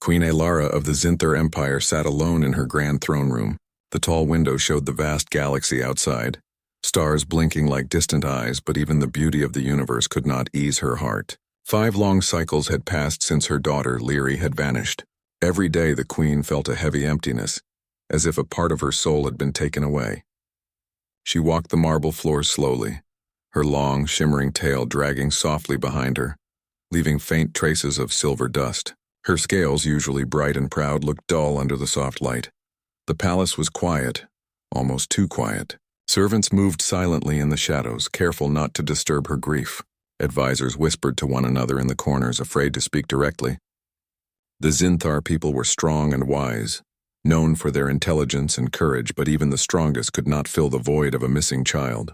Queen Alara of the Zinthar Empire sat alone in her grand throne room. The tall window showed the vast galaxy outside, stars blinking like distant eyes, but even the beauty of the universe could not ease her heart. 5 long cycles had passed since her daughter, Lyri, had vanished. Every day the queen felt a heavy emptiness, as if a part of her soul had been taken away. She walked the marble floors slowly, her long, shimmering tail dragging softly behind her, leaving faint traces of silver dust. Her scales, usually bright and proud, looked dull under the soft light. The palace was quiet, almost too quiet. Servants moved silently in the shadows, careful not to disturb her grief. Advisors whispered to one another in the corners, afraid to speak directly. The Zinthar people were strong and wise, known for their intelligence and courage, but even the strongest could not fill the void of a missing child.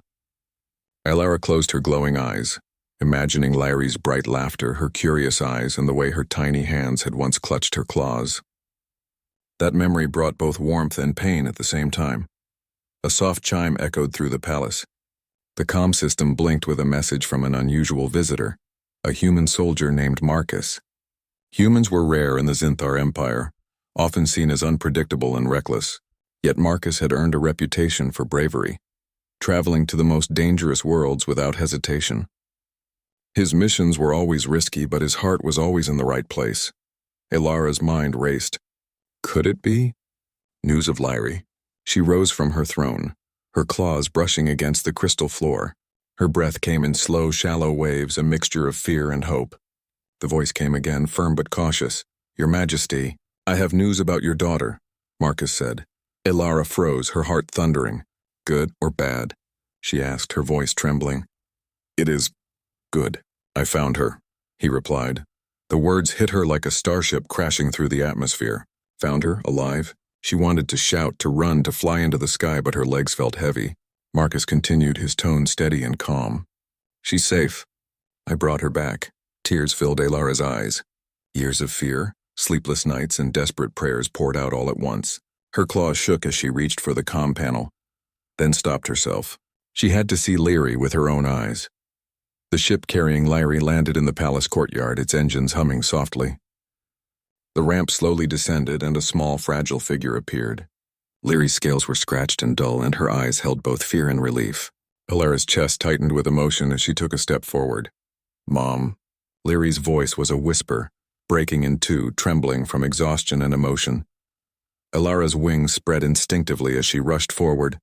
Alara closed her glowing eyes, imagining Lyri's bright laughter, her curious eyes, and the way her tiny hands had once clutched her claws. That memory brought both warmth and pain at the same time. A soft chime echoed through the palace. The comm system blinked with a message from an unusual visitor, a human soldier named Marcus. Humans were rare in the Zinthar Empire, often seen as unpredictable and reckless. Yet Marcus had earned a reputation for bravery, traveling to the most dangerous worlds without hesitation. His missions were always risky, but his heart was always in the right place. Alara's mind raced. Could it be? News of Lyri. She rose from her throne, her claws brushing against the crystal floor. Her breath came in slow, shallow waves, a mixture of fear and hope. The voice came again, firm but cautious. Your Majesty, I have news about your daughter, Marcus said. Alara froze, her heart thundering. Good or bad? She asked, her voice trembling. It is good. I found her, he replied. The words hit her like a starship crashing through the atmosphere. Found her, alive? She wanted to shout, to run, to fly into the sky, but her legs felt heavy. Marcus continued, his tone steady and calm. She's safe. I brought her back. Tears filled Alara's eyes. Years of fear, sleepless nights, and desperate prayers poured out all at once. Her claws shook as she reached for the comm panel, then stopped herself. She had to see Lyri with her own eyes. The ship carrying Lyri landed in the palace courtyard, its engines humming softly. The ramp slowly descended, and a small, fragile figure appeared. Lyri's scales were scratched and dull, and her eyes held both fear and relief. Alara's chest tightened with emotion as she took a step forward. Mom. Lyri's voice was a whisper, breaking in two, trembling from exhaustion and emotion. Alara's wings spread instinctively as she rushed forward,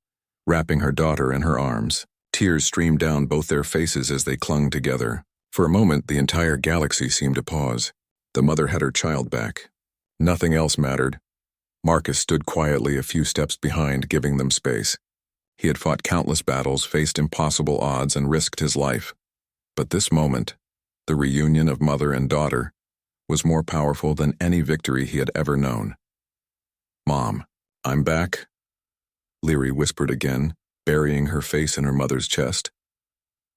wrapping her daughter in her arms. Tears streamed down both their faces as they clung together. For a moment, the entire galaxy seemed to pause. The mother had her child back. Nothing else mattered. Marcus stood quietly a few steps behind, giving them space. He had fought countless battles, faced impossible odds, and risked his life. But this moment, the reunion of mother and daughter, was more powerful than any victory he had ever known. Mom, I'm back, Lyri whispered again, burying her face in her mother's chest.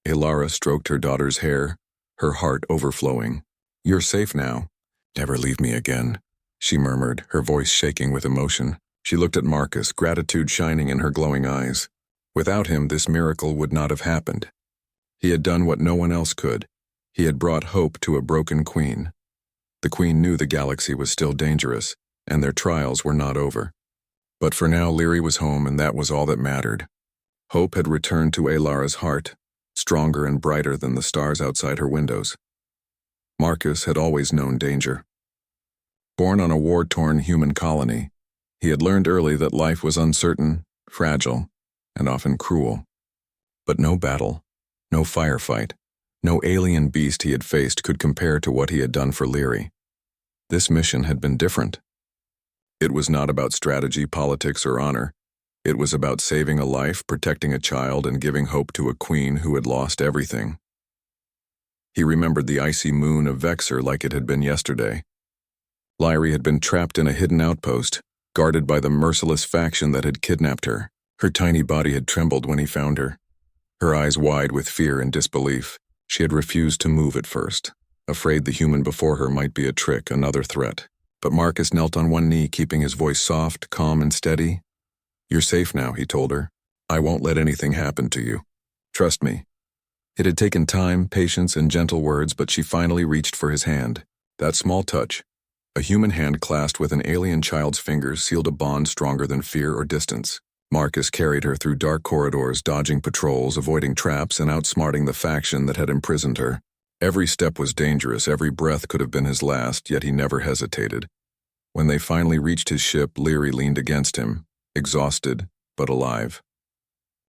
Alara stroked her daughter's hair, her heart overflowing. You're safe now. Never leave me again, she murmured, her voice shaking with emotion. She looked at Marcus, gratitude shining in her glowing eyes. Without him, this miracle would not have happened. He had done what no one else could. He had brought hope to a broken queen. The queen knew the galaxy was still dangerous, and their trials were not over. But for now, Lyri was home, and that was all that mattered. Hope had returned to Alara's heart, stronger and brighter than the stars outside her windows. Marcus had always known danger. Born on a war-torn human colony, he had learned early that life was uncertain, fragile, and often cruel. But no battle, no firefight, no alien beast he had faced could compare to what he had done for Lyri. This mission had been different. It was not about strategy, politics, or honor. It was about saving a life, protecting a child, and giving hope to a queen who had lost everything. He remembered the icy moon of Vexor like it had been yesterday. Lyri had been trapped in a hidden outpost, guarded by the merciless faction that had kidnapped her. Her tiny body had trembled when he found her. Her eyes wide with fear and disbelief, she had refused to move at first, afraid the human before her might be a trick, another threat. But Marcus knelt on one knee, keeping his voice soft, calm, and steady. You're safe now, he told her. I won't let anything happen to you. Trust me. It had taken time, patience, and gentle words, but she finally reached for his hand. That small touch, A human hand clasped with an alien child's fingers sealed a bond stronger than fear or distance. Marcus carried her through dark corridors, dodging patrols, avoiding traps, and outsmarting the faction that had imprisoned her. Every step was dangerous, every breath could have been his last, yet he never hesitated. When they finally reached his ship, Leary leaned against him, exhausted but alive.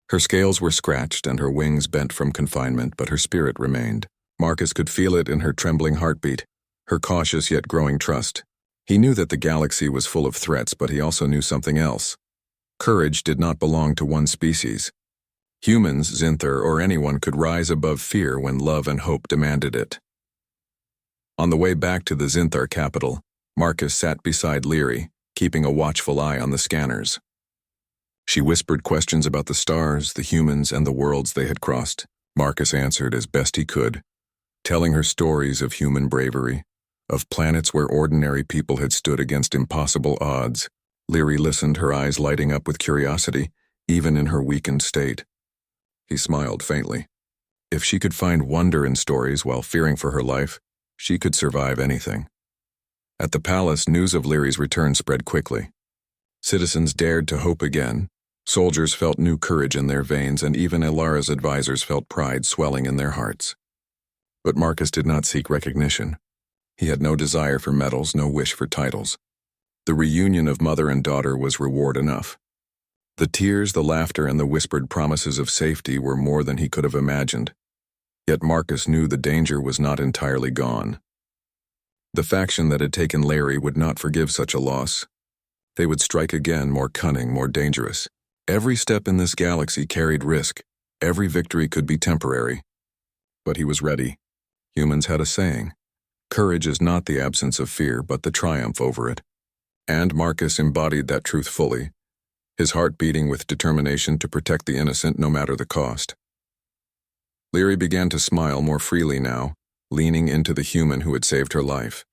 Her scales were scratched and her wings bent from confinement, but her spirit remained. Marcus could feel it in her trembling heartbeat, her cautious yet growing trust. He knew that the galaxy was full of threats, but he also knew something else. Courage did not belong to one species. Humans, Zinther, or anyone could rise above fear when love and hope demanded it. On the way back to the Zinther capital, Marcus sat beside Leary, keeping a watchful eye on the scanners. She whispered questions about the stars, the humans, and the worlds they had crossed. Marcus answered as best he could, telling her stories of human bravery, of planets where ordinary people had stood against impossible odds. Leary listened, her eyes lighting up with curiosity, even in her weakened state. He smiled faintly. If she could find wonder in stories while fearing for her life, she could survive anything. At the palace, news of Leary's return spread quickly. Citizens dared to hope again. Soldiers felt new courage in their veins, and even Elara's advisors felt pride swelling in their hearts. But Marcus did not seek recognition. He had no desire for medals, no wish for titles. The reunion of mother and daughter was reward enough. The tears, the laughter, and the whispered promises of safety were more than he could have imagined. Yet Marcus knew the danger was not entirely gone. The faction that had taken Leary would not forgive such a loss. They would strike again, more cunning, more dangerous. Every step in this galaxy carried risk. Every victory could be temporary. But he was ready. Humans had a saying, "Courage is not the absence of fear, but the triumph over it." And Marcus embodied that truth fully, his heart beating with determination to protect the innocent no matter the cost. Leary began to smile more freely now, leaning into the human who had saved her life.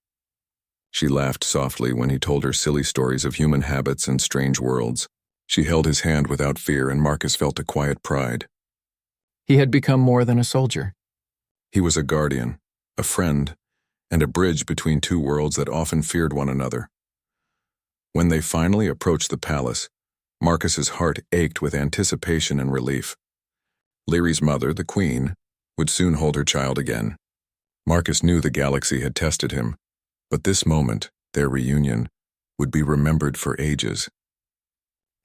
She laughed softly when he told her silly stories of human habits and strange worlds. She held his hand without fear, and Marcus felt a quiet pride. He had become more than a soldier. He was a guardian, a friend, and a bridge between two worlds that often feared one another. When they finally approached the palace, Marcus's heart ached with anticipation and relief. Leary's mother, the Queen, would soon hold her child again. Marcus knew the galaxy had tested him, but this moment, their reunion, would be remembered for ages.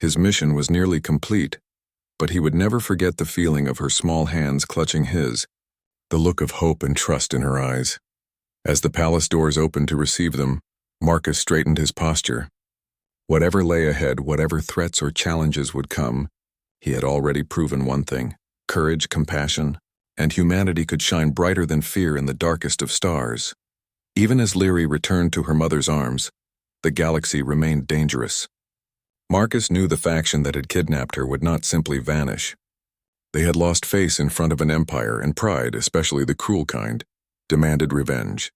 His mission was nearly complete, but he would never forget the feeling of her small hands clutching his, the look of hope and trust in her eyes. As the palace doors opened to receive them, Marcus straightened his posture. Whatever lay ahead, whatever threats or challenges would come, he had already proven one thing: courage, compassion, and humanity could shine brighter than fear in the darkest of stars. Even as Leary returned to her mother's arms, the galaxy remained dangerous. Marcus knew the faction that had kidnapped her would not simply vanish. They had lost face in front of an empire, and pride, especially the cruel kind, demanded revenge.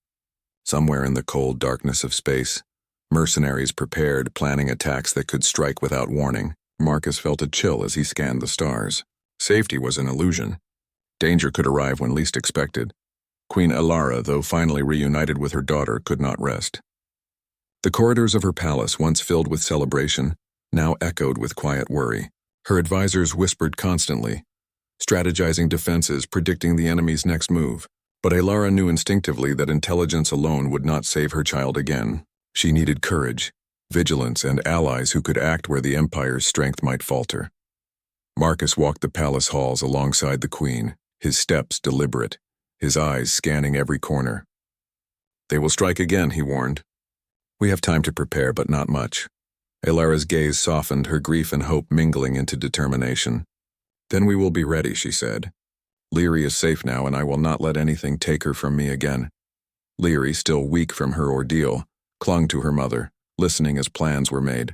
Somewhere in the cold darkness of space, mercenaries prepared, planning attacks that could strike without warning. Marcus felt a chill as he scanned the stars. Safety was an illusion. Danger could arrive when least expected. Queen Elara, though finally reunited with her daughter, could not rest. The corridors of her palace, once filled with celebration, now echoed with quiet worry. Her advisors whispered constantly, strategizing defenses, predicting the enemy's next move. But Elara knew instinctively that intelligence alone would not save her child again. She needed courage, vigilance, and allies who could act where the Empire's strength might falter. Marcus walked the palace halls alongside the Queen, his steps deliberate, his eyes scanning every corner. "They will strike again," he warned. "We have time to prepare, but not much." Elara's gaze softened, her grief and hope mingling into determination. "Then we will be ready," she said. "Leary is safe now, and I will not let anything take her from me again." Leary, still weak from her ordeal, clung to her mother, listening as plans were made.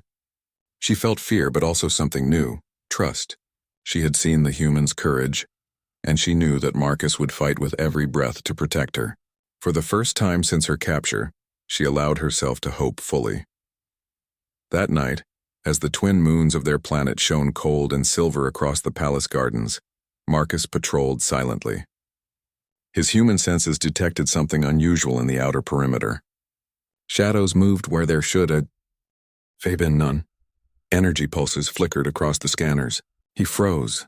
She felt fear, but also something new, trust. She had seen the human's courage, and she knew that Marcus would fight with every breath to protect her. For the first time since her capture, she allowed herself to hope fully. That night, as the twin moons of their planet shone cold and silver across the palace gardens, Marcus patrolled silently. His human senses detected something unusual in the outer perimeter. Shadows moved where there should have been none. Energy pulses flickered across the scanners. He froze,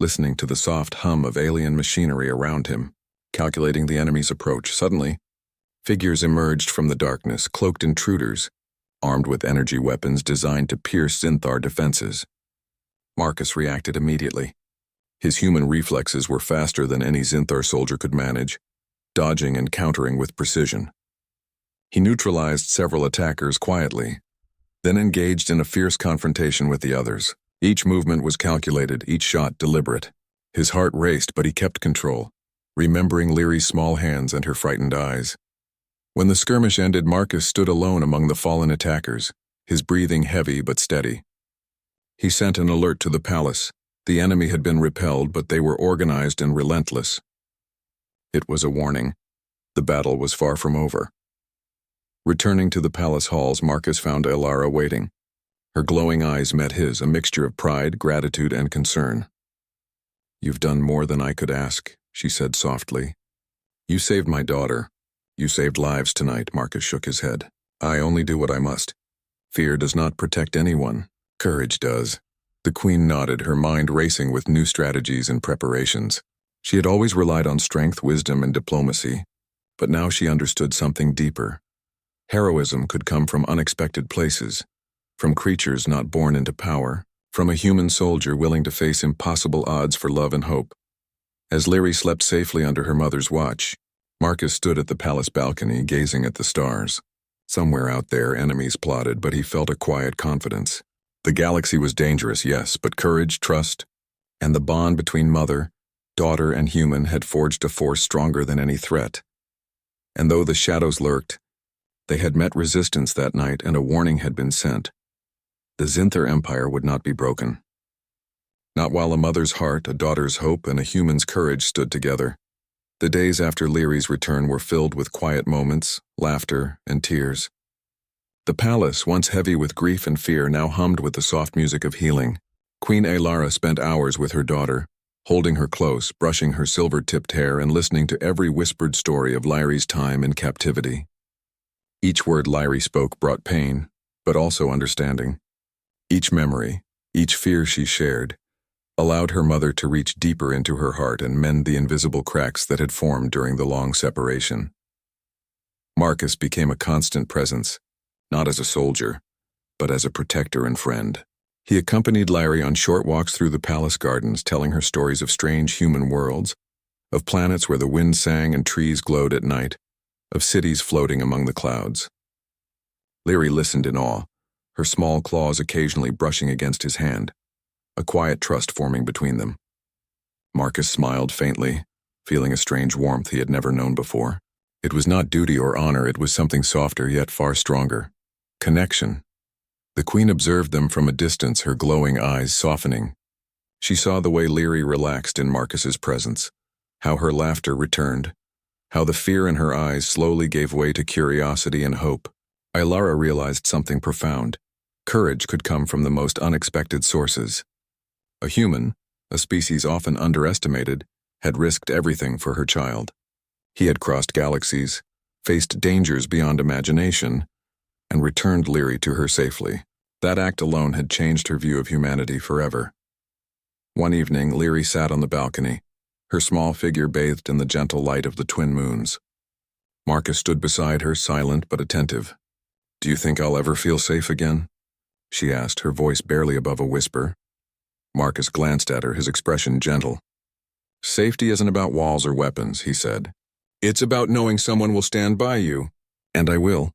listening to the soft hum of alien machinery around him, calculating the enemy's approach. Suddenly, figures emerged from the darkness, cloaked intruders, armed with energy weapons designed to pierce Zinthar defenses. Marcus reacted immediately. His human reflexes were faster than any Zinthar soldier could manage, dodging and countering with precision. He neutralized several attackers quietly, then engaged in a fierce confrontation with the others. Each movement was calculated, each shot deliberate. His heart raced, but he kept control, remembering Lyri's small hands and her frightened eyes. When the skirmish ended, Marcus stood alone among the fallen attackers, his breathing heavy but steady. He sent an alert to the palace. The enemy had been repelled, but they were organized and relentless. It was a warning. The battle was far from over. Returning to the palace halls, Marcus found Elara waiting. Her glowing eyes met his, a mixture of pride, gratitude, and concern. "You've done more than I could ask," she said softly. "You saved my daughter. You saved lives tonight." Marcus shook his head. "I only do what I must. Fear does not protect anyone. Courage does." The queen nodded, her mind racing with new strategies and preparations. She had always relied on strength, wisdom, and diplomacy, but now she understood something deeper. Heroism could come from unexpected places, from creatures not born into power, from a human soldier willing to face impossible odds for love and hope. As Lyri slept safely under her mother's watch, Marcus stood at the palace balcony, gazing at the stars. Somewhere out there, enemies plotted, but he felt a quiet confidence. The galaxy was dangerous, yes, but courage, trust, and the bond between mother, daughter, and human had forged a force stronger than any threat. And though the shadows lurked, they had met resistance that night, and a warning had been sent. The Zinthar Empire would not be broken. Not while a mother's heart, a daughter's hope, and a human's courage stood together. The days after Lyri's return were filled with quiet moments, laughter, and tears. The palace, once heavy with grief and fear, now hummed with the soft music of healing. Queen Elara spent hours with her daughter, holding her close, brushing her silver-tipped hair, and listening to every whispered story of Lyri's time in captivity. Each word Lyri spoke brought pain, but also understanding. Each memory, each fear she shared, allowed her mother to reach deeper into her heart and mend the invisible cracks that had formed during the long separation. Marcus became a constant presence, not as a soldier, but as a protector and friend. He accompanied Lyri on short walks through the palace gardens, telling her stories of strange human worlds, of planets where the wind sang and trees glowed at night, of cities floating among the clouds. Lyri listened in awe, her small claws occasionally brushing against his hand, a quiet trust forming between them. Marcus smiled faintly, feeling a strange warmth he had never known before. It was not duty or honor, it was something softer yet far stronger. Connection. The queen observed them from a distance, her glowing eyes softening. She saw the way Lyri relaxed in Marcus's presence, how her laughter returned, how the fear in her eyes slowly gave way to curiosity and hope. Elara realized something profound. Courage could come from the most unexpected sources. A human, a species often underestimated, had risked everything for her child. He had crossed galaxies, faced dangers beyond imagination, and returned Lyri to her safely. That act alone had changed her view of humanity forever. One evening, Lyri sat on the balcony, her small figure bathed in the gentle light of the twin moons. Marcus stood beside her, silent but attentive. "Do you think I'll ever feel safe again?" she asked, her voice barely above a whisper. Marcus glanced at her, his expression gentle. "Safety isn't about walls or weapons," he said. "It's about knowing someone will stand by you." "And I will."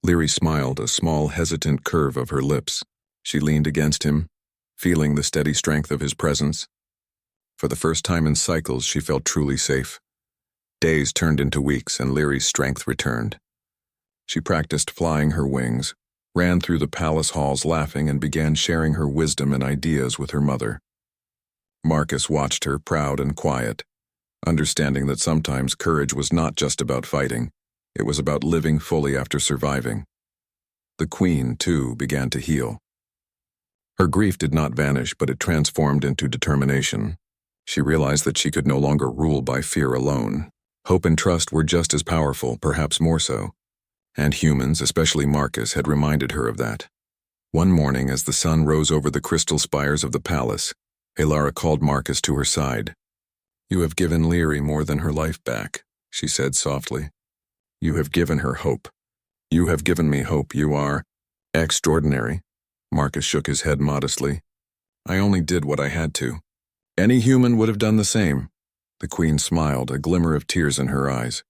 Lyri smiled, a small, hesitant curve of her lips. She leaned against him, feeling the steady strength of his presence. For the first time in cycles, she felt truly safe. Days turned into weeks, and Lyri's strength returned. She practiced flying her wings, ran through the palace halls laughing, and began sharing her wisdom and ideas with her mother. Marcus watched her, proud and quiet, understanding that sometimes courage was not just about fighting, it was about living fully after surviving. The queen, too, began to heal. Her grief did not vanish, but it transformed into determination. She realized that she could no longer rule by fear alone. Hope and trust were just as powerful, perhaps more so. And humans, especially Marcus, had reminded her of that. One morning, as the sun rose over the crystal spires of the palace, Alara called Marcus to her side. "You have given Lyri more than her life back," she said softly. "You have given her hope. You have given me hope. You are extraordinary." Marcus shook his head modestly. "I only did what I had to. Any human would have done the same." The queen smiled, a glimmer of tears in her eyes.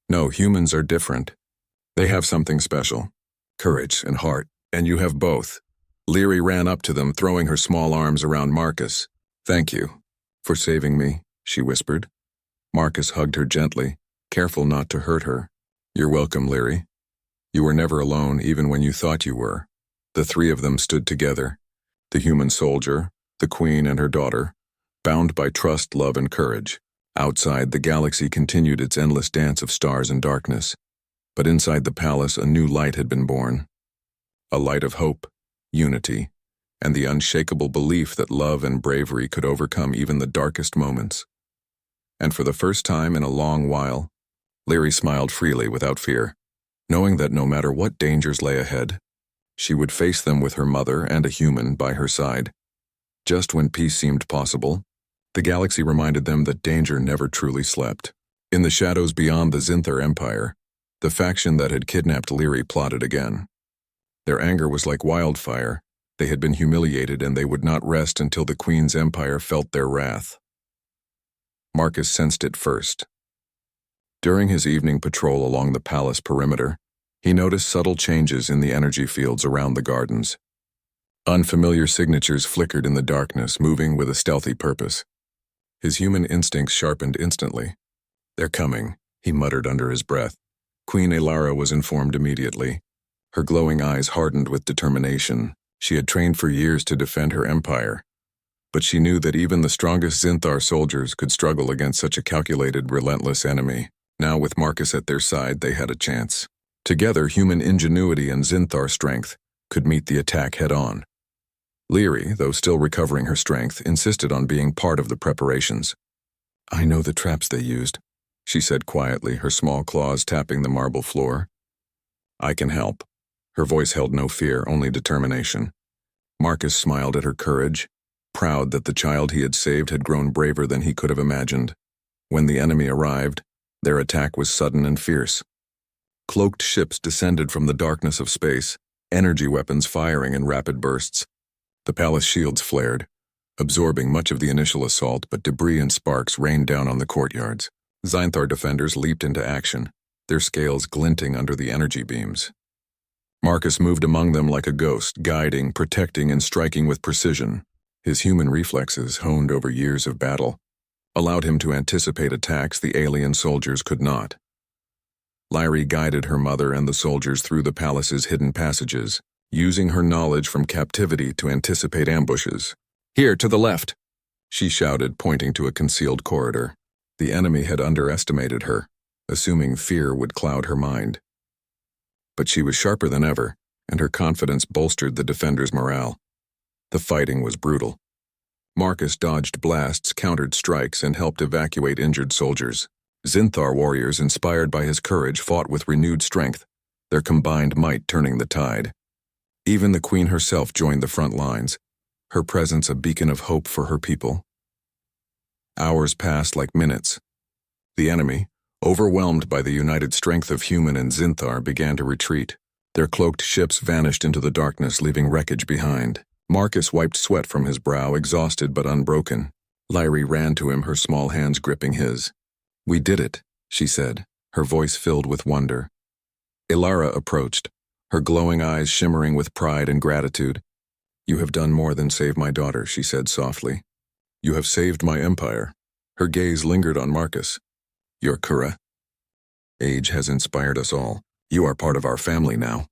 "No, humans are different. They have something special. Courage and heart, and you have both." Lyri ran up to them, throwing her small arms around Marcus. "Thank you for saving me," she whispered. Marcus hugged her gently, careful not to hurt her. "You're welcome, Lyri. You were never alone, even when you thought you were." The three of them stood together, the human soldier, the queen and her daughter, bound by trust, love, and courage. Outside, the galaxy continued its endless dance of stars and darkness. But inside the palace, a new light had been born. A light of hope, unity, and the unshakable belief that love and bravery could overcome even the darkest moments. And for the first time in a long while, Lyri smiled freely without fear, knowing that no matter what dangers lay ahead, she would face them with her mother and a human by her side. Just when peace seemed possible, the galaxy reminded them that danger never truly slept. In the shadows beyond the Zinthar Empire, the faction that had kidnapped Lyri plotted again. Their anger was like wildfire. They had been humiliated, and they would not rest until the Queen's empire felt their wrath. Marcus sensed it first. During his evening patrol along the palace perimeter, he noticed subtle changes in the energy fields around the gardens. Unfamiliar signatures flickered in the darkness, moving with a stealthy purpose. His human instincts sharpened instantly. "They're coming," he muttered under his breath. Queen Alara was informed immediately. Her glowing eyes hardened with determination. She had trained for years to defend her empire, but she knew that even the strongest Zinthar soldiers could struggle against such a calculated, relentless enemy. Now, with Marcus at their side, they had a chance. Together, human ingenuity and Zinthar strength could meet the attack head-on. Lyri, though still recovering her strength, insisted on being part of the preparations. "I know the traps they used," she said quietly, her small claws tapping the marble floor. "I can help." Her voice held no fear, only determination. Marcus smiled at her courage, proud that the child he had saved had grown braver than he could have imagined. When the enemy arrived, their attack was sudden and fierce. Cloaked ships descended from the darkness of space, energy weapons firing in rapid bursts. The palace shields flared, absorbing much of the initial assault, but debris and sparks rained down on the courtyards. Zinthar defenders leaped into action, their scales glinting under the energy beams. Marcus moved among them like a ghost, guiding, protecting, and striking with precision. His human reflexes, honed over years of battle, allowed him to anticipate attacks the alien soldiers could not. Lyri guided her mother and the soldiers through the palace's hidden passages, using her knowledge from captivity to anticipate ambushes. "Here, to the left," she shouted, pointing to a concealed corridor. The enemy had underestimated her, assuming fear would cloud her mind. But she was sharper than ever, and her confidence bolstered the defenders' morale. The fighting was brutal. Marcus dodged blasts, countered strikes, and helped evacuate injured soldiers. Zinthar warriors, inspired by his courage, fought with renewed strength, their combined might turning the tide. Even the Queen herself joined the front lines, her presence a beacon of hope for her people. Hours passed like minutes. The enemy, overwhelmed by the united strength of human and Zinthar, began to retreat. Their cloaked ships vanished into the darkness, leaving wreckage behind. Marcus wiped sweat from his brow, exhausted but unbroken. Lyri ran to him, her small hands gripping his. "We did it," she said, her voice filled with wonder. Alara approached, her glowing eyes shimmering with pride and gratitude. "You have done more than save my daughter," she said softly. "You have saved my empire." Her gaze lingered on Marcus. "Your Kura. Age has inspired us all. You are part of our family now."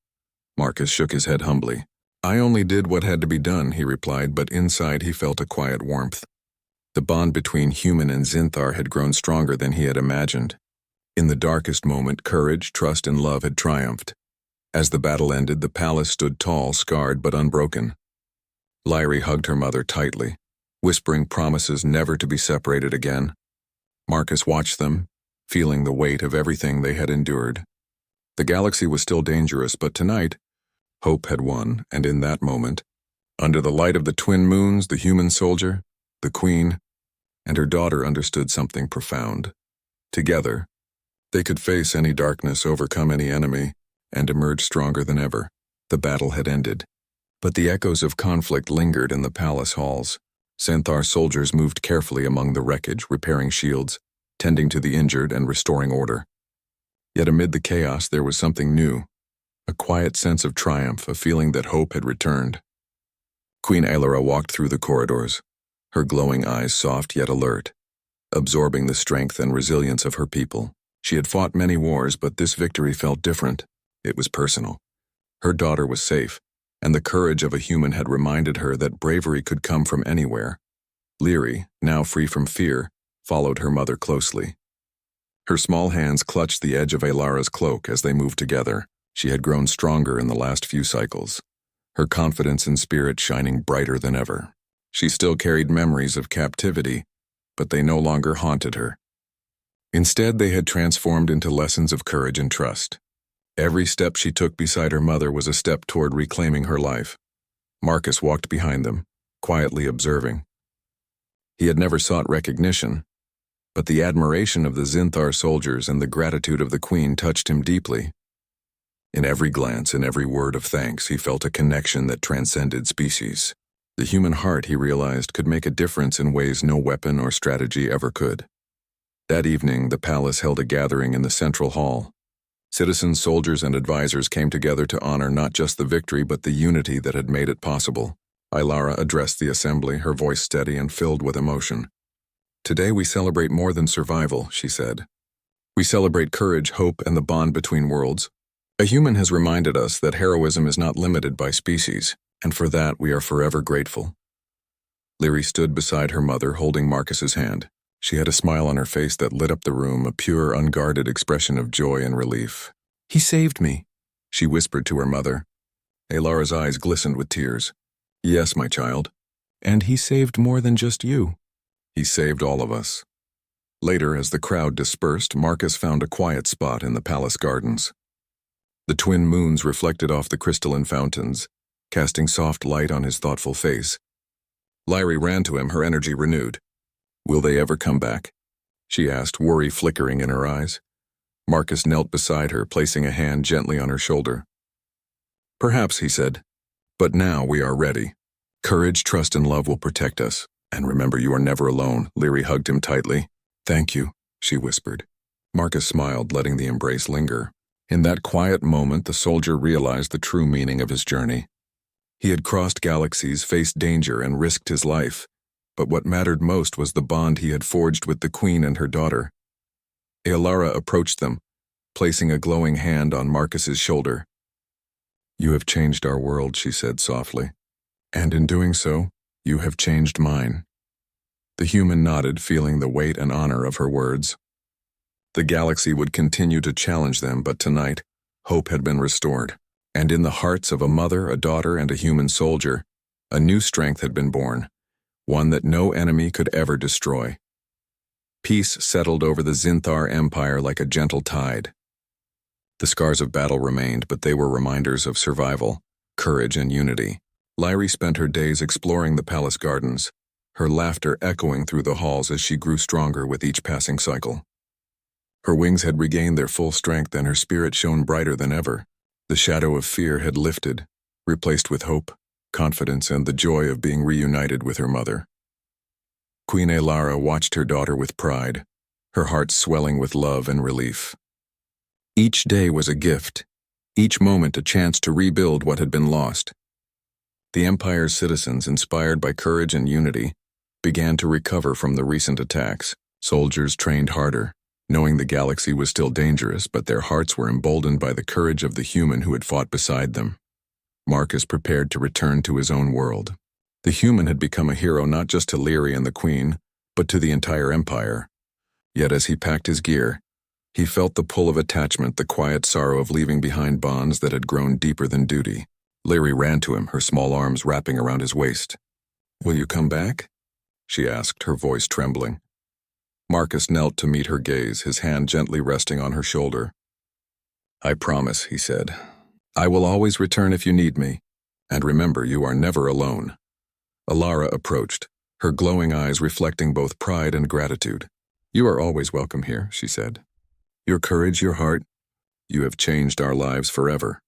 Marcus shook his head humbly. "I only did what had to be done," he replied, but inside he felt a quiet warmth. The bond between human and Zinthar had grown stronger than he had imagined. In the darkest moment, courage, trust, and love had triumphed. As the battle ended, the palace stood tall, scarred but unbroken. Lyri hugged her mother tightly, whispering promises never to be separated again. Marcus watched them, feeling the weight of everything they had endured. The galaxy was still dangerous, but tonight, hope had won, and in that moment, under the light of the twin moons, the human soldier, the queen, and her daughter understood something profound. Together, they could face any darkness, overcome any enemy, and emerge stronger than ever. The battle had ended, but the echoes of conflict lingered in the palace halls. Xanthar soldiers moved carefully among the wreckage, repairing shields, tending to the injured, and restoring order. Yet amid the chaos there was something new, a quiet sense of triumph, a feeling that hope had returned. QueenHFY walked through the corridors, her glowing eyes soft yet alert, absorbing the strength and resilience of her people. She had fought many wars, but this victory felt different. It was personal. Her daughter was safe, and the courage of a human had reminded her that bravery could come from anywhere. Lyri, now free from fear, followed her mother closely. Her small hands clutched the edge of Alara's cloak as they moved together. She had grown stronger in the last few cycles, her confidence and spirit shining brighter than ever. She still carried memories of captivity, but they no longer haunted her. Instead, they had transformed into lessons of courage and trust. Every step she took beside her mother was a step toward reclaiming her life. Marcus walked behind them, quietly observing. He had never sought recognition, but the admiration of the Xanthar soldiers and the gratitude of the queen touched him deeply. In every glance, in every word of thanks, he felt a connection that transcended species. The human heart, he realized, could make a difference in ways no weapon or strategy ever could. That evening, the palace held a gathering in the central hall. Citizens, soldiers, and advisors came together to honor not just the victory but the unity that had made it possible. Alara addressed the assembly, her voice steady and filled with emotion. "Today we celebrate more than survival," she said. "We celebrate courage, hope, and the bond between worlds. A human has reminded us that heroism is not limited by species, and for that we are forever grateful." Lyri stood beside her mother, holding Marcus's hand. She had a smile on her face that lit up the room, a pure, unguarded expression of joy and relief. "He saved me," she whispered to her mother. Alara's eyes glistened with tears. "Yes, my child. And he saved more than just you. He saved all of us." Later, as the crowd dispersed, Marcus found a quiet spot in the palace gardens. The twin moons reflected off the crystalline fountains, casting soft light on his thoughtful face. Lyri ran to him, her energy renewed. "Will they ever come back?" she asked, worry flickering in her eyes. Marcus knelt beside her, placing a hand gently on her shoulder. "Perhaps," he said, "but now we are ready. Courage, trust, and love will protect us. And remember, you are never alone." Lyri hugged him tightly. "Thank you," she whispered. Marcus smiled, letting the embrace linger. In that quiet moment, the soldier realized the true meaning of his journey. He had crossed galaxies, faced danger, and risked his life. But what mattered most was the bond he had forged with the queen and her daughter. Alara approached them, placing a glowing hand on Marcus's shoulder. "You have changed our world," she said softly. "And in doing so, you have changed mine." The human nodded, feeling the weight and honor of her words. The galaxy would continue to challenge them, but tonight, hope had been restored. And in the hearts of a mother, a daughter, and a human soldier, a new strength had been born, one that no enemy could ever destroy. Peace settled over the Xanthar Empire like a gentle tide. The scars of battle remained, but they were reminders of survival, courage, and unity. Lyri spent her days exploring the palace gardens, her laughter echoing through the halls as she grew stronger with each passing cycle. Her wings had regained their full strength and her spirit shone brighter than ever. The shadow of fear had lifted, replaced with hope, confidence, and the joy of being reunited with her mother. Queen Alara watched her daughter with pride, her heart swelling with love and relief. Each day was a gift, each moment a chance to rebuild what had been lost. The Empire's citizens, inspired by courage and unity, began to recover from the recent attacks. Soldiers trained harder, knowing the galaxy was still dangerous, but their hearts were emboldened by the courage of the human who had fought beside them. Marcus prepared to return to his own world. The human had become a hero not just to Lyri and the Queen, but to the entire Empire. Yet as he packed his gear, he felt the pull of attachment, the quiet sorrow of leaving behind bonds that had grown deeper than duty. Lyri ran to him, her small arms wrapping around his waist. "Will you come back?" she asked, her voice trembling. Marcus knelt to meet her gaze, his hand gently resting on her shoulder. I promise, he said. I will always return if you need me. And remember, you are never alone. Alara approached, her glowing eyes reflecting both pride and gratitude. You are always welcome here, she said. Your courage, your heart, you have changed our lives forever.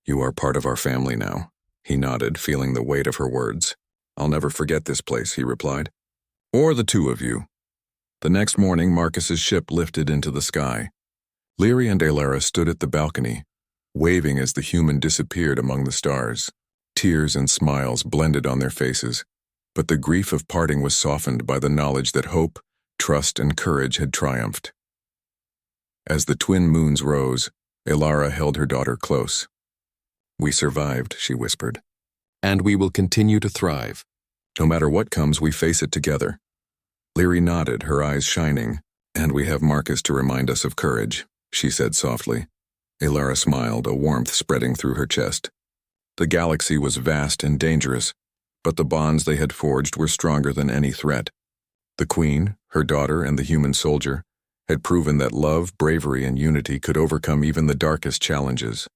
You are part of our family now. He nodded, feeling the weight of her words. I'll never forget this place, he replied. Or the two of you. The next morning, Marcus's ship lifted into the sky. Leary and Alara stood at the balcony, waving as the human disappeared among the stars. Tears and smiles blended on their faces, but the grief of parting was softened by the knowledge that hope, trust, and courage had triumphed. As the twin moons rose, Alara held her daughter close. We survived, she whispered. And we will continue to thrive. No matter what comes, we face it together. Leary nodded, her eyes shining. And we have Marcus to remind us of courage, she said softly. Alara smiled, a warmth spreading through her chest. The galaxy was vast and dangerous, but the bonds they had forged were stronger than any threat. The Queen, her daughter, and the human soldier had proven that love, bravery, and unity could overcome even the darkest challenges.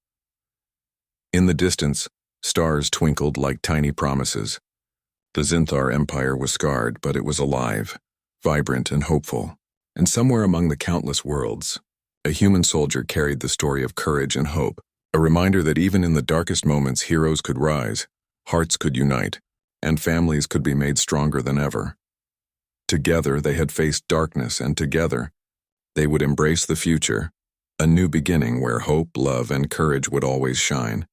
In the distance, stars twinkled like tiny promises. The Zinthar Empire was scarred, but it was alive, vibrant and hopeful. And somewhere among the countless worlds, a human soldier carried the story of courage and hope, a reminder that even in the darkest moments heroes could rise, hearts could unite, and families could be made stronger than ever. Together they had faced darkness, and together they would embrace the future, a new beginning where hope, love, and courage would always shine.